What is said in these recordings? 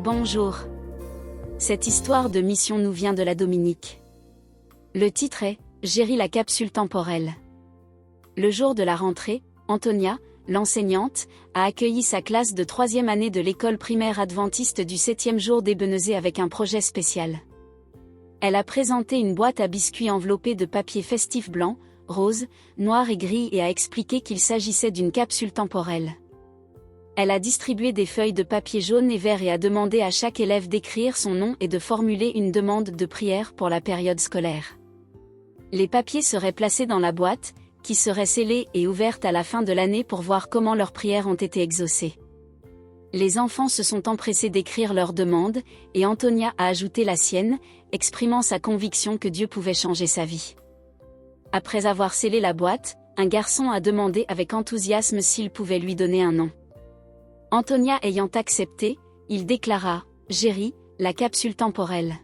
Bonjour. Cette histoire de mission nous vient de la Dominique. Le titre est « Géry la capsule temporelle ». Le jour de la rentrée, Antonia, l'enseignante, a accueilli sa classe de 3e année de l'école primaire adventiste du 7e jour d'Ebenezer avec un projet spécial. Elle a présenté une boîte à biscuits enveloppée de papier festif blanc, rose, noir et gris et a expliqué qu'il s'agissait d'une capsule temporelle. Elle a distribué des feuilles de papier jaune et vert et a demandé à chaque élève d'écrire son nom et de formuler une demande de prière pour la période scolaire. Les papiers seraient placés dans la boîte, qui serait scellée et ouverte à la fin de l'année pour voir comment leurs prières ont été exaucées. Les enfants se sont empressés d'écrire leurs demandes, et Antonia a ajouté la sienne, exprimant sa conviction que Dieu pouvait changer sa vie. Après avoir scellé la boîte, un garçon a demandé avec enthousiasme s'il pouvait lui donner un nom. Antonia ayant accepté, il déclara « Géry, la capsule temporelle ».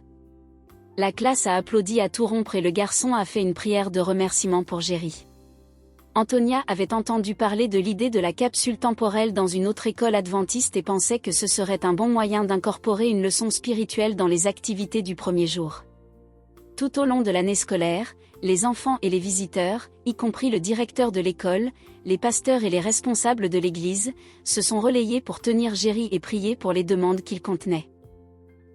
La classe a applaudi à tout rompre et le garçon a fait une prière de remerciement pour Géry. Antonia avait entendu parler de l'idée de la capsule temporelle dans une autre école adventiste et pensait que ce serait un bon moyen d'incorporer une leçon spirituelle dans les activités du premier jour. Tout au long de l'année scolaire, les enfants et les visiteurs, y compris le directeur de l'école, les pasteurs et les responsables de l'église, se sont relayés pour tenir Géry et prier pour les demandes qu'il contenait.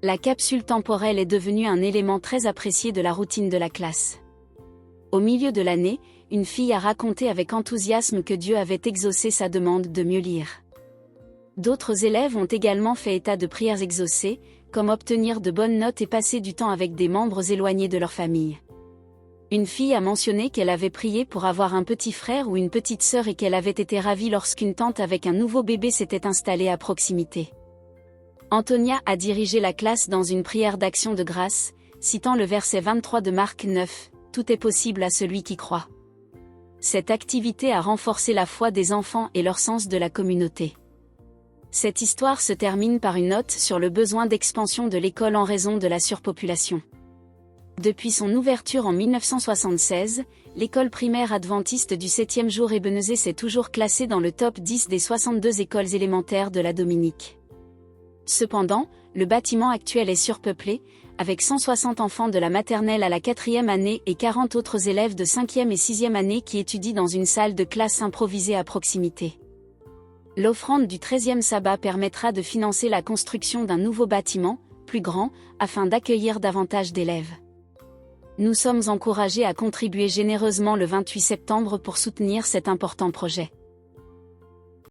La capsule temporelle est devenue un élément très apprécié de la routine de la classe. Au milieu de l'année, une fille a raconté avec enthousiasme que Dieu avait exaucé sa demande de mieux lire. D'autres élèves ont également fait état de prières exaucées, comme obtenir de bonnes notes et passer du temps avec des membres éloignés de leur famille. Une fille a mentionné qu'elle avait prié pour avoir un petit frère ou une petite sœur et qu'elle avait été ravie lorsqu'une tante avec un nouveau bébé s'était installée à proximité. Antonia a dirigé la classe dans une prière d'action de grâce, citant le verset 23 de Marc 9, « Tout est possible à celui qui croit ». Cette activité a renforcé la foi des enfants et leur sens de la communauté. Cette histoire se termine par une note sur le besoin d'expansion de l'école en raison de la surpopulation. Depuis son ouverture en 1976, l'école primaire adventiste du 7e jour Ebenezer s'est toujours classée dans le top 10 des 62 écoles élémentaires de la Dominique. Cependant, le bâtiment actuel est surpeuplé, avec 160 enfants de la maternelle à la 4e année et 40 autres élèves de 5e et 6e année qui étudient dans une salle de classe improvisée à proximité. L'offrande du 13e sabbat permettra de financer la construction d'un nouveau bâtiment, plus grand, afin d'accueillir davantage d'élèves. Nous sommes encouragés à contribuer généreusement le 28 septembre pour soutenir cet important projet.